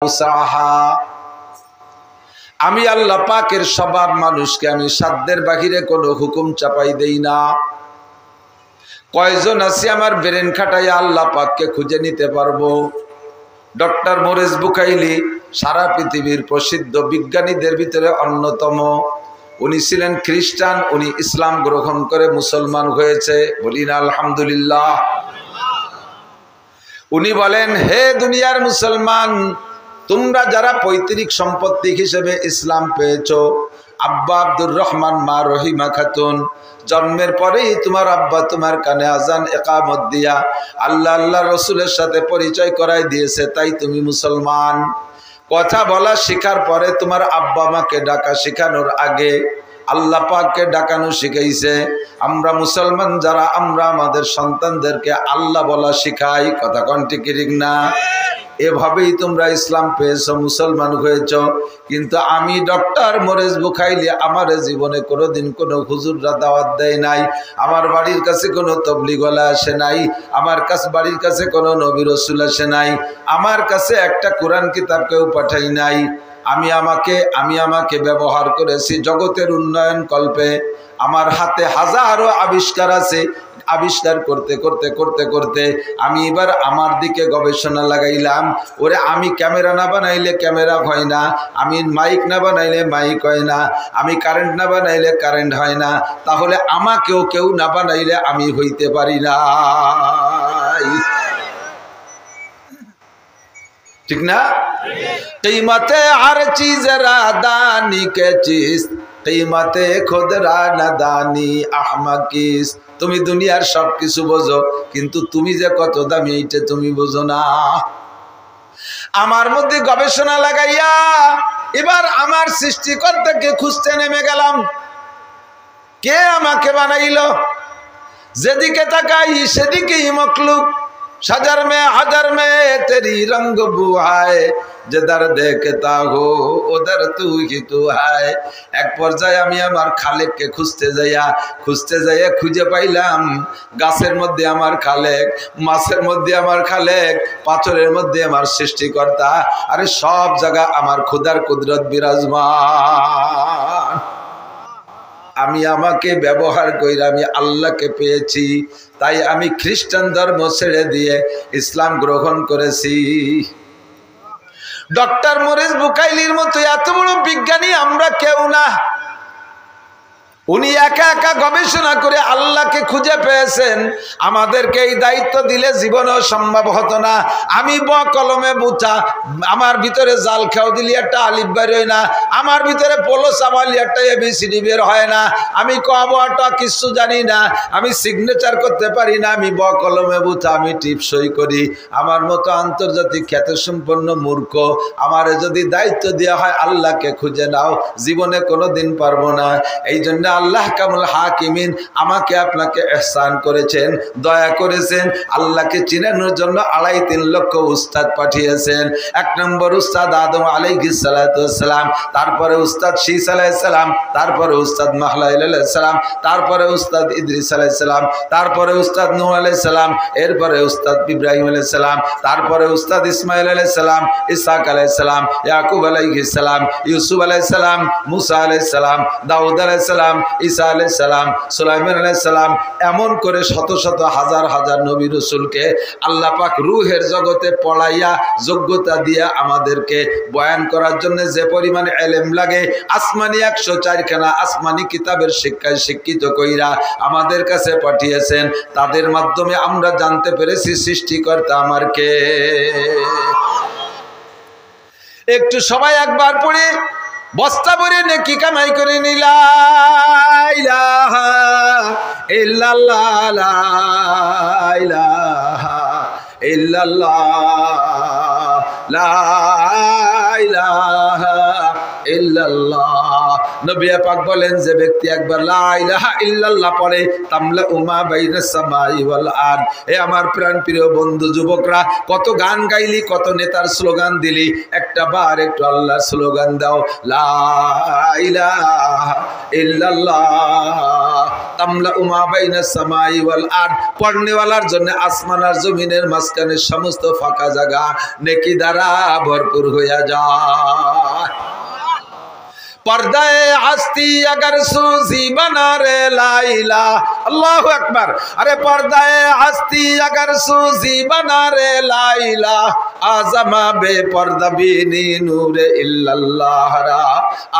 উসাহা। আমি আল্লাহ পাকের স্বভাব, মানুষকে আমি সাধ্যের বাহিরে কোনো হুকুম চাপাই দেই না। কয়জন আছি আমার ব্রেন খাটাইয়া আল্লাহ পাককে খুঁজে নিতে পারবো? ডক্টর মোরেস বুকাইলি সারা পৃথিবীর প্রসিদ্ধ বিজ্ঞানীদের ভিতরে অন্যতম। উনি ছিলেন খ্রিস্টান, উনি ইসলাম গ্রহণ করে মুসলমান হয়েছে, বলি না আলহামদুলিল্লাহ। উনি বলেন, হে দুনিয়ার মুসলমান, তোমরা যারা পৈতৃক সম্পত্তি হিসেবে ইসলাম পেয়েছো, আব্বা আব্দুর রহমান, মা রহিমা খাতুন, জন্মের পরেই তোমার আব্বা তোমার কানে আজান একামত দিয়া আল্লাহ আল্লাহ রসুলের সাথে পরিচয় করাই দিয়েছে, তাই তুমি মুসলমান। কথা বলা শেখার পরে তোমার আব্বা মাকে ডাকা শেখানোর আগে আল্লাহ পাককে ডাকানো শিখাইছে। আমরা মুসলমান যারা, আমরা আমাদের সন্তানদেরকে আল্লাহ বলা শিখাই। কথা কোন ঠিক না? এভাবেই তোমরা ইসলাম পেয়েছো, মুসলমান হয়েছ। কিন্তু আমি ডক্টর মোরেস বুকাইলি, আমার জীবনে কোনোদিন কোনো হুজুররা দাওয়াত দেয় নাই, আমার বাড়ির কাছে কোনো তবলিগওয়ালা আসে নাই, আমার কাছে বাড়ির কাছে কোনো নবী রসুল আসে নাই, আমার কাছে একটা কোরআন কিতাব কেউ পাঠাই নাই। আমি আমাকে ব্যবহার করেছি জগতের উন্নয়ন কল্পে। আমার হাতে হাজারো আবিষ্কার আছে। আবিষ্কার করতে করতে করতে করতে আমি এবার আমার দিকে গবেষণা লাগাইলাম। ওরে, আমি ক্যামেরা না বানাইলে ক্যামেরা হয় না, আমি মাইক না বানাইলে মাইক হয় না, আমি কারেন্ট না বানাইলে কারেন্ট হয় না, তাহলে আমাকেও কেউ না বানাইলে আমি হইতে পারি না। ঠিক না? कीमते हर चीज रादानी के चीज, कीमते खुद रादानी अहमकीस। তুমি দুনিয়ার সবকিছু বোঝো, কিন্তু তুমি যে কত দামি এইটা তুমি বোঝো না। আমার মধ্যে গবেষণা লাগাইয়া এবার আমার সৃষ্টিকর্তাকে খুঁজতে নেমে গেলাম। কে আমাকে বানাইলো? যেদিকে তাকাই সেদিকেই মখলুক। सजर में हजर में तेरी रंग बुआए, जिधर देखता हो उधर तू ही तू है। एक পর্যায়ে আমি আমার খালেককে খুঁজতে যাইয়া খুঁজে পাইলাম, গাছের মধ্যে আমার খালেক, মাছের মধ্যে আমার খালেক, পাথরের মধ্যে আমার সৃষ্টিকর্তা। আরে সব জায়গা আমার খোদার কুদরত বিরাজমান। আমি আমাকে ব্যবহার কইরা আমি আল্লাহকে পেয়েছি, তাই আমি খ্রিস্টান ধর্ম ছেড়ে দিয়ে ইসলাম গ্রহণ করেছি। ডক্টর মোরেস বুকাইলির মতো এত বড় বিজ্ঞানী আমরা কেউ না। উনি একা একা গবেষণা করে আল্লাহকে খুঁজে পেয়েছেন। আমাদেরকে এই দায়িত্ব দিলে জীবনেও সম্ভব হতো না। আমি কলমে বুঝা, আমার ভিতরে জাল খেয়াও দিলি একটা আলিফ বের হয় না, আমার ভিতরে পোলো চাবালি একটা এবিসিডি বের হয় না, আমি কবটা কিছু জানি না, আমি সিগনেচার করতে পারি না, আমি কলমে বুঝা, আমি টিপসই করি। আমার মতো আন্তর্জাতিক খ্যাতিসম্পন্ন মূর্খ আমারে যদি দায়িত্ব দেওয়া হয় আল্লাহকে খুঁজে নাও, জীবনে কোনো দিন পারবো না। এই জন্য আল্লাহ কামুল হাকিমিন আমাকে আপনাকে ইহসান করেছেন, দয়া করেছেন। আল্লাহকে চিনানোর জন্য 2.5-3 লক্ষ উস্তাদ পাঠিয়েছেন। 1 নম্বর উস্তাদ আদম আলাইহিস সালাতু ওয়াস সালাম, তারপরে উস্তাদ শীস আলাইহিস সালাম, তারপরে উস্তাদ মাহলাইল আলাইহিস সালাম, তারপরে উস্তাদ ইদ্রিস আলাইহিস সালাম, তারপরে উস্তাদ নূহ আলাইহিস সালাম, এরপরে উস্তাদ ইব্রাহিম আলাইহিস সালাম, তারপরে উস্তাদ ইসমাঈল আলাইহিস সালাম, ইসহাক আলাইহিস সালাম, ইয়াকুব আলাইহিস সালাম, ইউসুফ আলাইহিস সালাম, মুসা আলাইহিস সালাম, দাউদ আলাইহিস সালাম, ঈসা আলাইহিস সালাম, সুলাইমান আলাইহিস সালাম, এমন করে শত শত হাজার হাজার নবী রাসূলকে আল্লাহ পাক রূহের জগতে পড়াইয়া যোগ্যতা দিয়ে আমাদেরকে বয়ান করার জন্য যে পরিমাণে ইলম লাগে, আসমানি 104 খানা আসমানি কিতাবের শিক্ষায় শিক্ষিত কইরা আমাদের কাছে পাঠিয়েছেন। তাদের মাধ্যমে আমরা জানতে পেরেছি সৃষ্টিকর্তা আমার কে। একটু সবাই একবার পড়ে বস্তা ভরে নেকি কামাই করে নিলা ইলাহা ইল্লাল্লাহ, লা ইলাহা ইল্লাল্লাহ, লা ইলাহা ইল্লাল্লাহ, নবী পাক বলেন যে ব্যক্তি একবার লা ইলাহা ইল্লাল্লাহ পড়ে তামলা উমা বাইনাস সামাই ওয়াল আরদ। এ আমার প্রাণ প্রিয় বন্ধু যুবকরা, কত গান গাইলি, কত নেতার স্লোগান দিলি, একটা বার একটু আল্লাহর স্লোগান দাও, লা ইলাহা ইল্লাল্লাহ তামলা উমা বাইনাস সামাই ওয়াল আরদ। পড়নেওয়ালার জন্য আসমান আর জমিনের মাঝখানে সমস্ত ফাঁকা জায়গা নেকি দ্বারা ভরপুর হইয়া যায়। पर्दाए हस्ती अगर सूजी बना रे लाइला, अल्लाह अकबर। अरे पर्दाए हस्ती अगर सूजी बना रे लाइला, आजमा बेपर्दा बीनी नूरे इल्लल्लाह रा,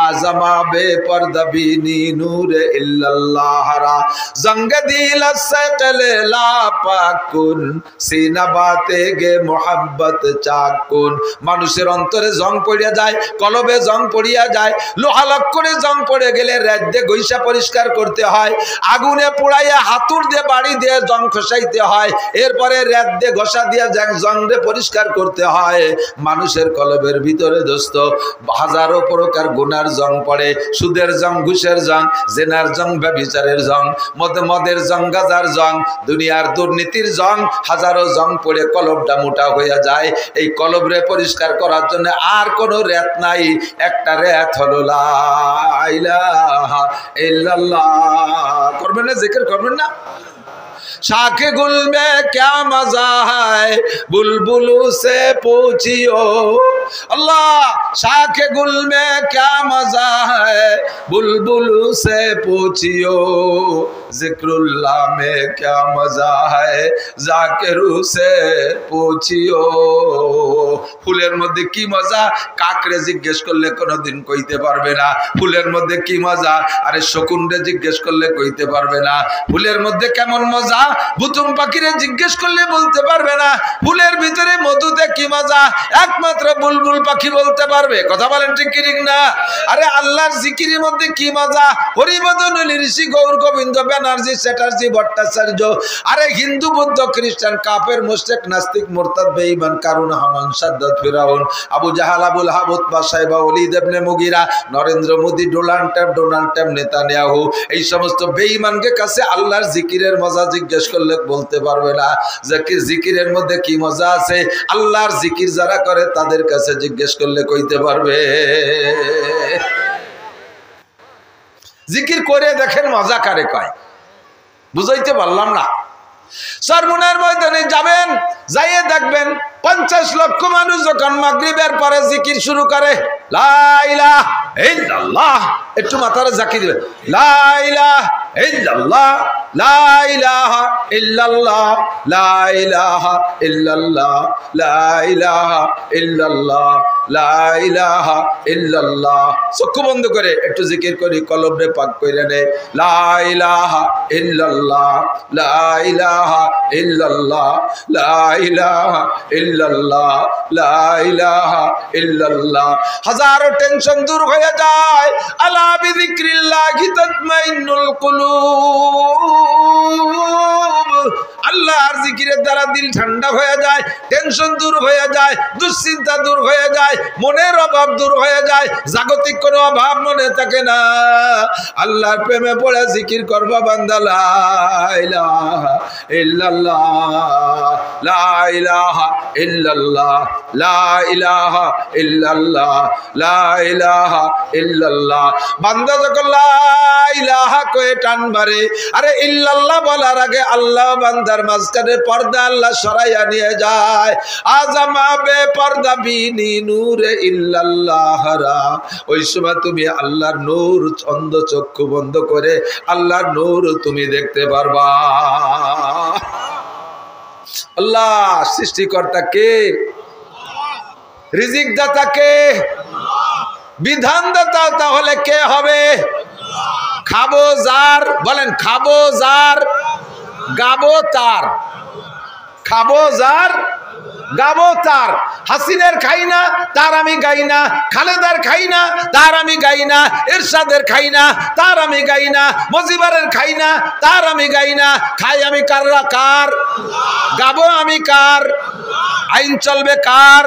आजमा बेपर्दा बीनी नूरे इल्लल्लाह रा। जंग दिल से कले ला पाकुन, सीना बाते गे मोहब्बत चाकुन। মানুষের অন্তরে জং পড়িয়া যায়, কলবে জং পড়িয়া যায়। লোহালক করে জং পড়ে গেলে রাত দিয়ে গৈসা পরিষ্কার করতে হয়, আগুনে পোড়াইয়া হাতুড় দিয়ে বাড়ি দিয়ে জং খসাইতে হয়, এরপরে রাত দিয়ে ঘষা দিয়ে জং দিয়ে পরিষ্কার করতে হয়। মানুষের কলবের ভিতরে দোস্ত হাজারো প্রকার গুনার জং পড়ে, সুদের জং, ঘুষের জং, জেনার জং, ব্যভিচারের জং, মদের জং, গাজার জং, দুনিয়ার দুর্নীতির জং, হাজারো জং পড়ে কলবটা মোটা হইয়া যায়। এই কলবরে পরিষ্কার করার জন্য আর কোনো রেত নাই, একটা রেত হলো লা ইলাহা ইল্লাল্লাহ। করবেন না জিকির, করবেন না? शाखे गुल में क्या मजा है बुलबुलू से पूछियो, अल्लाह शाखे गुल में क्या मजा है बुलबुलू से पूछियो, जिक्रुल्लाह में क्या मजा है जाकिरू से पूछियो। ফুলের মধ্যে কি মজা কাকড়ে জিজ্ঞেস করলে কোনোদিন কইতে পারবে না। ফুলের মধ্যে কি মজা আরে শকুনরে জিজ্ঞেস করলে কইতে পারবে না। ফুলের মধ্যে কেমন মজা বুতুম পাখিরে জিজ্ঞেস করলে বলতে পারবে না। ফুলের ভিতরে মধুতে কি মজা একমাত্র বুলবুল পাখি বলতে পারবে। কথা বলেন ঠিক কি ঠিক না? আরে আল্লাহর জিকিরের মধ্যে কি মজা। হরিবদন ঋষি গৌর গোবিন্দ ব্যানার্জি চ্যাটার্জি ভট্টাচার্য, আরে হিন্দু বৌদ্ধ খ্রিস্টান কাফের মুশরিক নাস্তিক মুরতাদ বেঈমান কারুন হামান সাদ্দাত ফিরাউন আবু জাহাল আবুল হাব উতবা সাইবা ওয়ালিদ ইবনে মুগিরা Narendra Modi Donald Trump Netanyahu, এই সমস্ত বেঈমানকে কাছে আল্লাহর জিকিরের মজা জিজ্ঞেস করলে বলতে পারবে না। জিকিরের মধ্যে কি মজা আছে আল্লাহর জিকির যারা করে তাদের কাছে জিজ্ঞেস করলে কইতে পারবে। জিকির করে দেখেন মজা কারে কয়, বুঝাইতে পারলাম না। সরমুনার ময়দানে যাবেন, যাইয়ে দেখবেন 50 লক্ষ মানুষ যখন মাগরিবের পরে জিকির শুরু করে লা ইলাহা ইল্লাল্লাহ, একটু মাথারে জাকি দিবেন, লা ইলাহা ইল্লাল্লাহ, লা ইলাহা ইল্লাল্লাহ, লা ইলাহা ইল্লাল্লাহ, লা ইলাহা ইল্লাল্লাহ, লা ইলাহা ইল্লাল্লাহ। চক্ষু বন্ধ করে একটু জিকির করি, কলবে পাক কইরা নে, লা ইলাহা ইল্লাল্লাহ, লা ইলাহা ইল্লাল্লাহ, লা ইলাহা ইল্লাল্লাহ, লা ইলাহা ইল্লাল্লাহ। হাজারো টেনশন দূর হয়ে যায়। আলা বিযিক্রিল্লাহি তাতমাইন্নুল কুলুব, আল্লাহর জিকিরের দ্বারা দিল ঠান্ডা হয়ে যায়, টেনশন দূর হয়ে যায়, দুশ্চিন্তা দূর হয়ে যায়, মনের অভাব দূর হয়ে যায়, জাগতিক কোনো অভাব মনে থাকে না। আল্লাহর প্রেমে পড়ে জিকির করবা বান্দা, লা ইলাহা ইল্লাল্লাহ, লা ইলাহা ইল্লাল্লাহ, লা ইলাহা ইল্লাল্লাহ, লা ইলাহা ইল্লাল্লাহ। বান্দা যখন লা ইলাহা কয়ে টান মারে, আরে ইল্লাল্লাহ বলার আগে আল্লাহ বান্দার মাঝখানে পর্দা আল্লাহ সরাইয়া নিয়ে যায়। আজামা বে পর্দা বিনি নূরে ইল্লাল্লাহ রা, ওই সময় তুমি আল্লাহর নূর অন্ধ চক্ষু বন্ধ করে আল্লাহর নূর তুমি দেখতে পারবা। আল্লাহ সৃষ্টিকর্তা কে? রিজিক দাতা কে? বিধান দাতা তাহলে কে হবে? খাবো যার, বলেন খাবো যার, গাবো তার। খাবো যার, গাবো তার। হাসিনের খাই না তার আমি গাই না, খালেদার খাই না তার আমি গাই না, এরশাদের খাই না তার আমি গাই না, মজিবারের খাই না তার আমি গাই না। খাই আমি কাররা কার, গাবো আমি কার। আইন চলবে কার,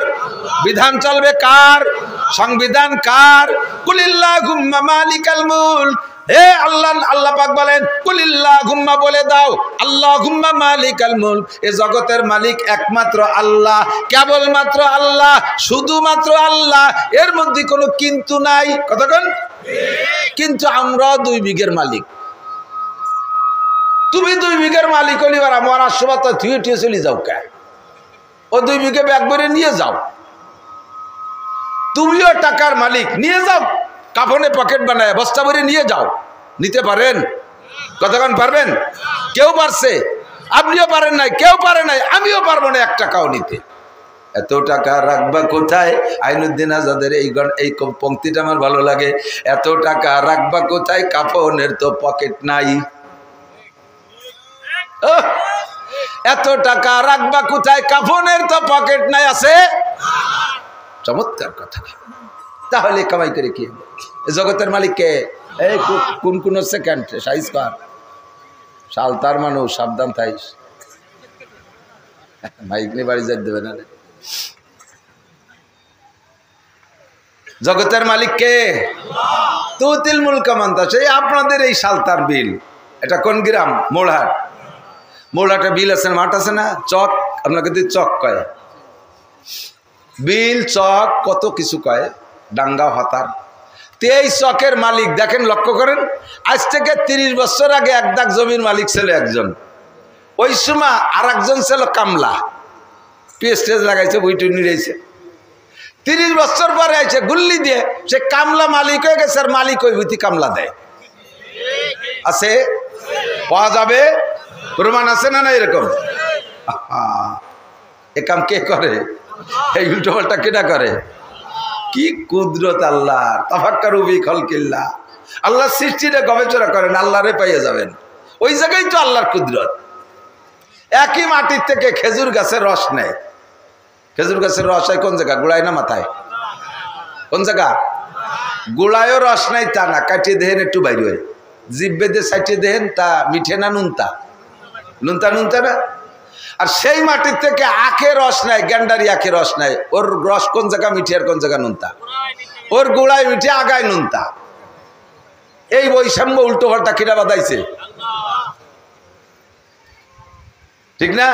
বিধান চলবে কার, সংবিধান কার, কুলিল্লাহুম্মা মালিকাল মুলক, হে আল্লাহ, আল্লাহ পাক বলেন কুলিল্লাহুম্মা, বলে দাও আল্লাহুম্মা মালিকাল মুলক, এ জগতের মালিক একমাত্র আল্লাহ, কেবলমাত্র আল্লাহ, শুধুমাত্র আল্লাহ, এর মধ্যে কোনো কিন্তু নাই। কতক্ষণ? কিন্তু আমরা 2 বিঘের মালিক। তুমি 2 বিঘের মালিক হলি, আর আমার আশীর্বাদ থুয়ে টুয়ে চলে যাও কে? ও 2 বিঘে ব্যাগ ভরে নিয়ে যাও। তুমিও টাকার মালিক, নিয়ে যাও, কাফনে পকেট বানায় বস্তা ভরে নিয়ে যাও। নিতে পারেন? কতক্ষণ পারবেন? কেউ পারছে? আপনিও পারেন নাই, কেউ পারে নাই, আমিও পারবো না 1 টাকাও নিতে। এত টাকা রাখবা কোথায়? আইনুদ্দিন আজাদের এই পংক্তিটা আমার ভালো লাগে। এত টাকা রাখবা কোথায়? কাফনের তো পকেট নাই। এত টাকা রাখবা কোথায়? কাফনের তো পকেট নাই। আছে? চমৎকার কথা। তাহলে কামাই করে কি জগতের মালিক কে? এই কোন সেকেন্ড সাইজ কর, সালতার মানুষ, সাবধান থাইস। মাইক নিয়ে বাড়ি যাই দেবে না। জগতের মালিক কে? তুতিল মুলকা মান তাশা। সেই আপনাদের এই সালতার বিল, এটা কোন গ্রাম? মোড়হাট। মোড়হাটে বিল আছে, মাঠ আছে না? চক, আপনাকে চক কয়, বিল, চক, কত কিছু কয়, ডাঙ্গা, হাতার। 23 চকের মালিক দেখেন, লক্ষ্য করেন, আজ থেকে 30 বছর আগে 1 দাগ জমির মালিক ছিল একজন। ওই সময় আর একজন ছিল কামলা, পেস্টেজ লাগাইছে, বইটুই নিয়েছে। 30 বছর পরে আইছে গুল্লি দিয়ে, সে কামলা মালিক হয়ে গেছে, আর মালিক ওই বুঝি কামলা দেয়। আছে? পাওয়া যাবে? প্রমাণ আছে না? না এরকম এ কাম কে করে? এই উল্টো পাল্টা কেটা করে? কি কুদরত আল্লাহ! তাফাক্কারু ফি খালকিল্লাহ। আল্লাহ সৃষ্টিতে গবেষণা করেন, আল্লাহরে পাইয়ে যাবেন। ওই জায়গায় তো আল্লাহর কুদরত। একই মাটির থেকে খেজুর গাছের রস নেয়। খেজুর গাছের রস হয় কোন জায়গা? গোড়ায় না মাথায়? কোন জায়গা? গোড়ায়ও রস নাই তা না, কাটিয়ে দেহেন একটু বাইরে হয়, জিভ বেঁধে সাইটিয়ে দেহেন, তা মিঠে না নুনতা? নুনতা নুনতা না। আর সেই মাটির থেকে আখের রস নেয়, গ্যান্ডারি আখের রস নেয়। ওর রস কোন জায়গা মিঠে আর কোন জায়গা নুনতা? ওর গোড়ায় মিঠে, আগায় নুনতা। এই বৈষম্য উল্টো পাল্টা কিনা বাদাইছে, ঠিক না?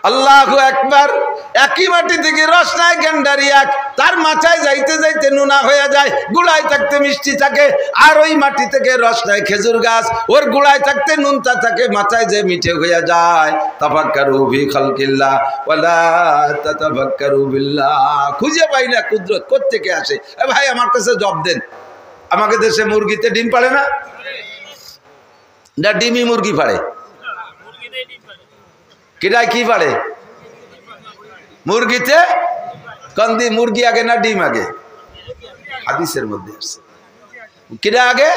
আল্লাহু আকবার। একই মাটি থেকে রস নেয় গ্যান্ডারি আখ, তার মাথায় যাইতে যাইতে নুনা হয়ে যায়, গুড়ায় থাকতে মিষ্টি থাকে। আর ওই মাটি থেকে রস নেয় খেজুর গাছ, ওর গুড়ায় থাকতে নুনতা থাকে, মাথায় যে মিঠে হয়ে যায়। তাফাক্কারু ফি খালকিল্লাহ ওয়ালা তাতাফাক্কারু বিল্লাহ। খুঁজে পাই না কুদরত কোত্থেকে আসে। এ ভাই, আমার কাছে জব দেন। আমাকে দেশে মুরগিতে ডিম পাড়ে না? না, ডিমই মুরগি পাড়ে। কিরায় কি পাড়ে? মুরগিতে কন্দি, মুরগি আগে না ডিম আগে? হাদিসের মধ্যে আছে। কিরা আগে?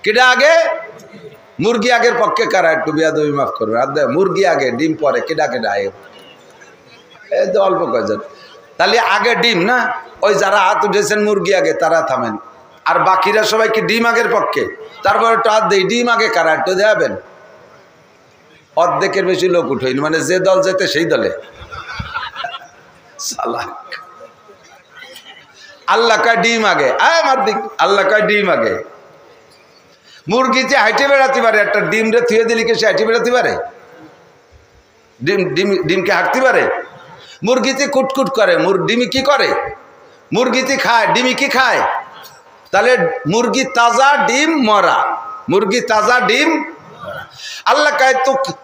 কিরা আগে? মুরগি আগের পক্ষে কারা? একটু বিয়াদবি মাফ করবে। মুরগি আগে, ডিম পরে। কেডা কেডা? এই তো অল্প কয়জন। তাহলে আগে ডিম না? ওই যারা হাত উঠেছেন মুরগি আগে, তারা থামেন। আর বাকিরা সবাই কি ডিম আগের পক্ষে? তারপরে একটু হাত দেই, ডিম আগে কারা? একটু দেখাবেন। অর্ধেকের বেশি লোক উঠেনি, মানে যে দল যেতে সেই দলে। আল্লাহ কয় ডিম আগে, আল্লাহ কয় ডিম আগে। মুরগিতে হাইটে বেড়াতে পারে, একটা ডিম রে থুয়ে দিলি কে সে হাইটে বেড়াতে পারে? ডিমকে হাঁটতে পারে? মুরগিতে কুটকুট করে, ডিমি কি করে? মুরগিতে খায়, ডিমি কি খায়? তাহলে মুরগি তাজা, ডিম মরা। মুরগি তাজা, ডিম। আল্লাহ কয়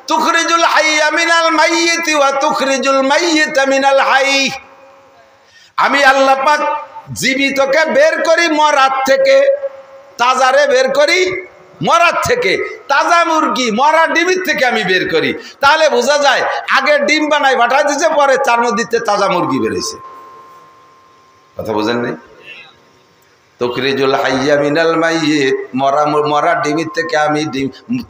তুখরিজুল হাইয়া মিনাল মাইয়িতি ওয়া তুখরিজুল মাইয়িতা মিনাল হাই। আমি আল্লাহ পাক জীবিতকে বের করি মরার থেকে, তাজারে বের করি মরার থেকে। তাজা মুরগি মরা ডিমের থেকে আমি বের করি। তাহলে বোঝা যায় আগে ডিম বানাই পাঠাই দিচ্ছে, পরে তার মধ্যে তাজা মুরগি বেরোইছে। কথা বোঝেন নাই? তুখরিজুল হাইয়া মিনাল মাইয়িত, মরা ডিমের থেকে আমি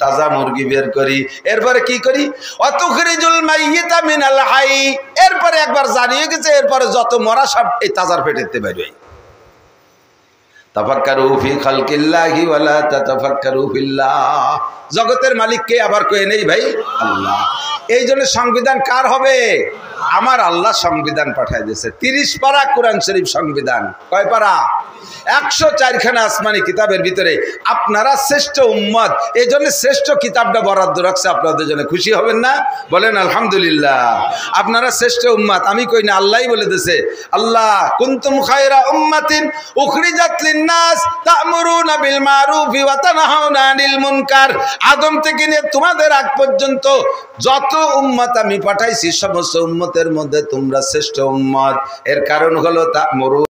তাজা মুরগি বের করি। এরপরে কি করি? অতুখরিজুল মাইয়িতা মিনাল হাই। এরপরে একবার জানিয়ে গেছে, এরপরে যত মরা সব এই তাজার পেটেতে বেরোয়। তাফাক্কারু ফি খালকিল্লাহি ওয়ালা তাতাফাক্কারু ফিল্লাহ। জগতের মালিক কে? আবার কয়ে নেই ভাই, আল্লাহ। এই জন্য সংবিধান কার হবে? আমার আল্লাহ সংবিধান পাঠায় দিয়েছে 30 পারা কোরআন শরীফ সংবিধান। কয় পারা? 104খানা আসমানি কিতাবের ভিতরে আপনারা শ্রেষ্ঠ উম্মত, এই জন্য শ্রেষ্ঠ কিতাবটা বরাদ্দ রাখছে আপনাদের জন্য। খুশি হবেন না? বলেন আলহামদুলিল্লাহ। আপনারা শ্রেষ্ঠ উম্মত, আমি কই না, আল্লাহই বলে দিয়েছে। আল্লাহ কুনতুম খায়রা উম্মাতিন উখরিজাত লিন-নাস তা'মুরুনা বিল মারুফি ওয়া তানহাউনা আনিল মুনকার। আদম থেকে নিয়ে তোমাদের আগ পর্যন্ত যত উম্মত আমি পাঠাইছি সমস্ত উম্মতের মধ্যে তোমরা শ্রেষ্ঠ উম্মত। এর কারণ হলো তা'মুরু